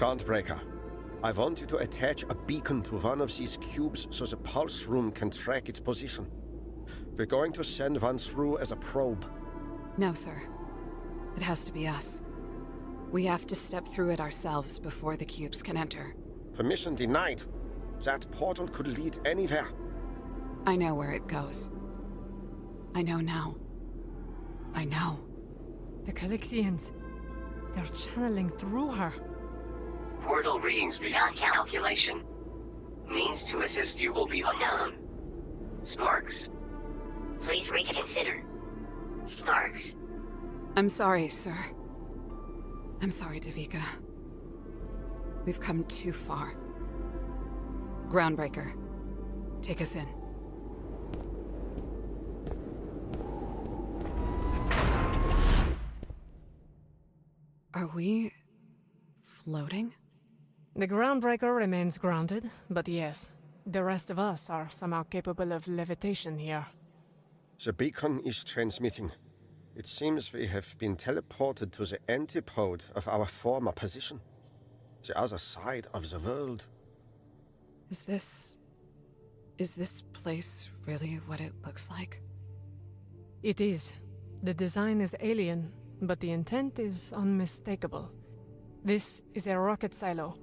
Groundbreaker, I want you to attach a beacon to one of these cubes so the pulse room can track its position. We're going to send one through as a probe. No, sir. It has to be us. We have to step through it ourselves before the cubes can enter. Permission denied. That portal could lead anywhere. I know where it goes. I know now. I know. The Calixians. They're channeling through her. Portal readings beyond calculation. Means to assist you will be unknown. Sparks. Please reconsider. Sparks. I'm sorry, sir. I'm sorry, Davika. We've come too far. Groundbreaker, take us in. Are we floating? The Groundbreaker remains grounded, but yes, the rest of us are somehow capable of levitation here. The beacon is transmitting. It seems we have been teleported to the antipode of our former position. The other side of the world. Is this place really what it looks like? It is. The design is alien, but the intent is unmistakable. This is a rocket silo,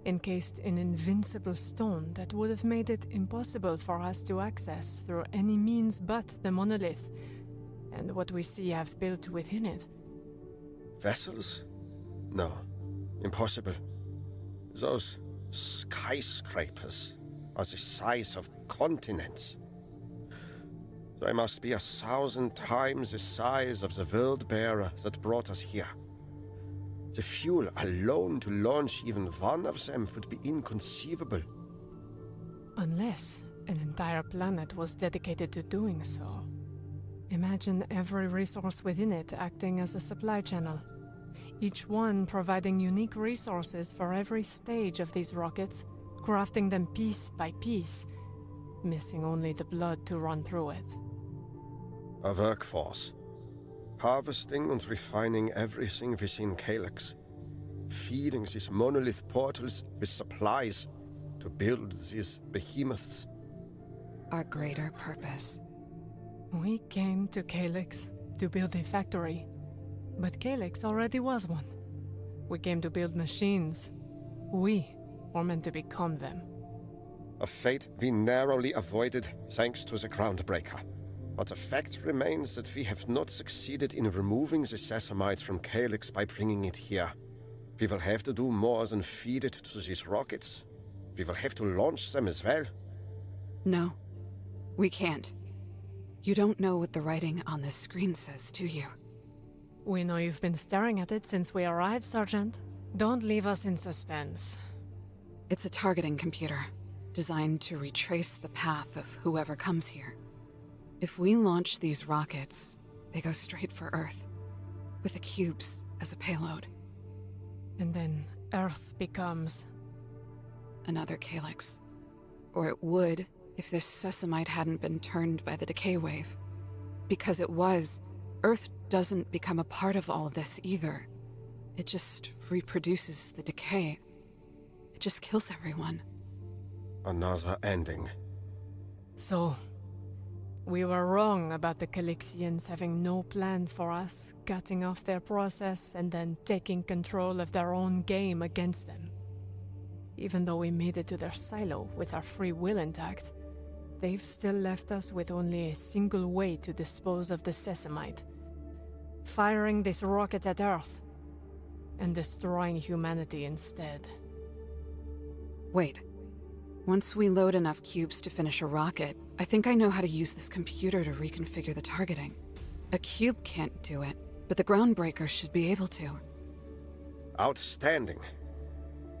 encased in invincible stone that would have made it impossible for us to access through any means but the monolith, and what we see have built within it. Vessels? No. Impossible. Those skyscrapers are the size of continents. They must be 1,000 times the size of the world-bearer that brought us here. The fuel alone to launch even one of them would be inconceivable. Unless an entire planet was dedicated to doing so. Imagine every resource within it acting as a supply channel. Each one providing unique resources for every stage of these rockets, crafting them piece by piece, missing only the blood to run through it. A workforce. Harvesting and refining everything within Calyx. Feeding these monolith portals with supplies to build these behemoths. Our greater purpose. We came to Calyx to build a factory, but Calyx already was one. We came to build machines. We were meant to become them. A fate we narrowly avoided thanks to the Groundbreaker. But the fact remains that we have not succeeded in removing the Sasamites from Calyx by bringing it here. We will have to do more than feed it to these rockets. We will have to launch them as well. No, we can't. You don't know what the writing on this screen says, do you? We know you've been staring at it since we arrived, Sergeant. Don't leave us in suspense. It's a targeting computer, designed to retrace the path of whoever comes here. If we launch these rockets, they go straight for Earth, with the cubes as a payload. And then Earth becomes... another Calyx. Or it would, if this Sesamite hadn't been turned by the decay wave. Because it was, Earth doesn't become a part of all this either. It just reproduces the decay. It just kills everyone. Another ending. So... we were wrong about the Calixians having no plan for us, cutting off their process and then taking control of their own game against them. Even though we made it to their silo with our free will intact, they've still left us with only a single way to dispose of the Sesamite. Firing this rocket at Earth, and destroying humanity instead. Wait. Once we load enough cubes to finish a rocket, I think I know how to use this computer to reconfigure the targeting. A cube can't do it, but the Groundbreaker should be able to. Outstanding.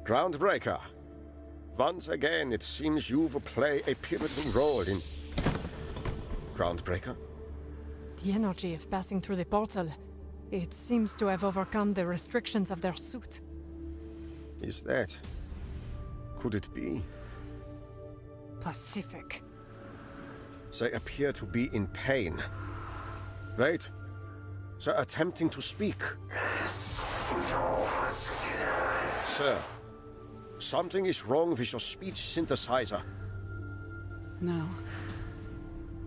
Groundbreaker. Once again, it seems you will play a pivotal role in... Groundbreaker? The energy of passing through the portal, it seems to have overcome the restrictions of their suit. Is that... could it be? Pacific. They appear to be in pain. Wait. They're attempting to speak. Sir, Something is wrong with your speech synthesizer. No.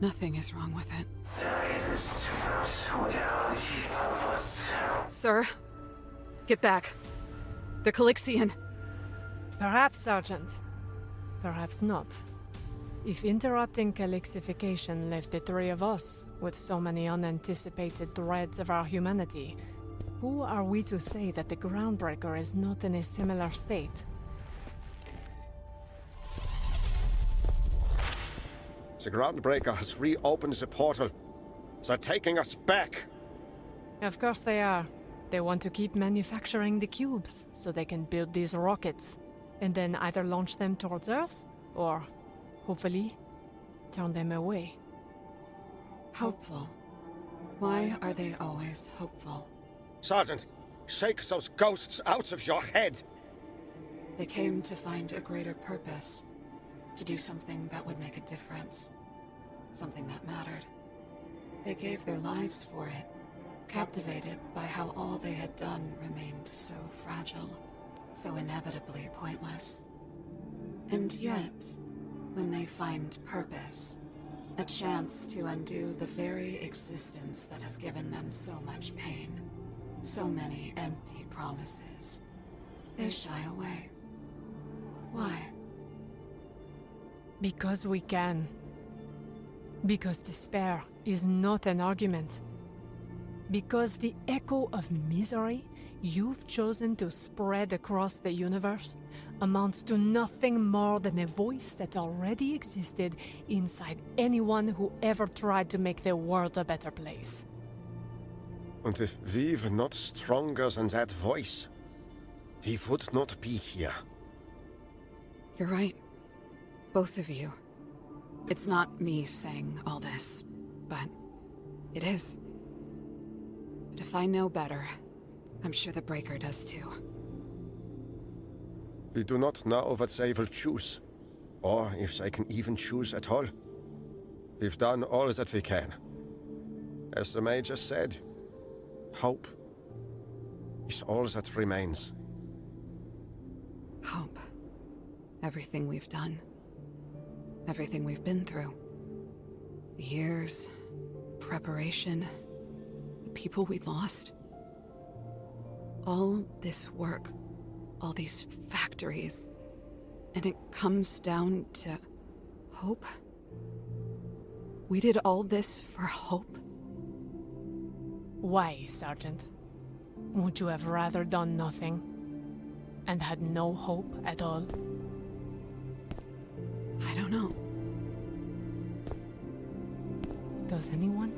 Nothing is wrong with it. Sir, get back. The Calixian. Perhaps, Sergeant. Perhaps not. If interrupting calixification left the three of us with so many unanticipated threads of our humanity, who are we to say that the Groundbreaker is not in a similar state? The Groundbreaker has reopened the portal. They're taking us back. Of course they are. They want to keep manufacturing the cubes so they can build these rockets, and then either launch them towards Earth, or, hopefully, turn them away. Hopeful. Why are they always hopeful? Sergeant, shake those ghosts out of your head! They came to find a greater purpose. To do something that would make a difference. Something that mattered. They gave their lives for it, captivated by how all they had done remained so fragile, so inevitably pointless. And yet, when they find purpose, a chance to undo the very existence that has given them so much pain, so many empty promises, they shy away. Why? Because we can. Because despair is not an argument. Because the echo of misery you've chosen to spread across the universe amounts to nothing more than a voice that already existed inside anyone who ever tried to make the world a better place. And if we were not stronger than that voice, we would not be here. You're right. Both of you. It's not me saying all this, but it is. But if I know better, I'm sure the Breaker does too. We do not know what they will choose, or if they can even choose at all. We've done all that we can. As the Major said, hope is all that remains. Hope. Everything we've done. Everything we've been through. The years, preparation, the people we lost. All this work, all these factories, and it comes down to hope? We did all this for hope? Why, Sergeant? Would you have rather done nothing? And had no hope at all? I don't know. Does anyone?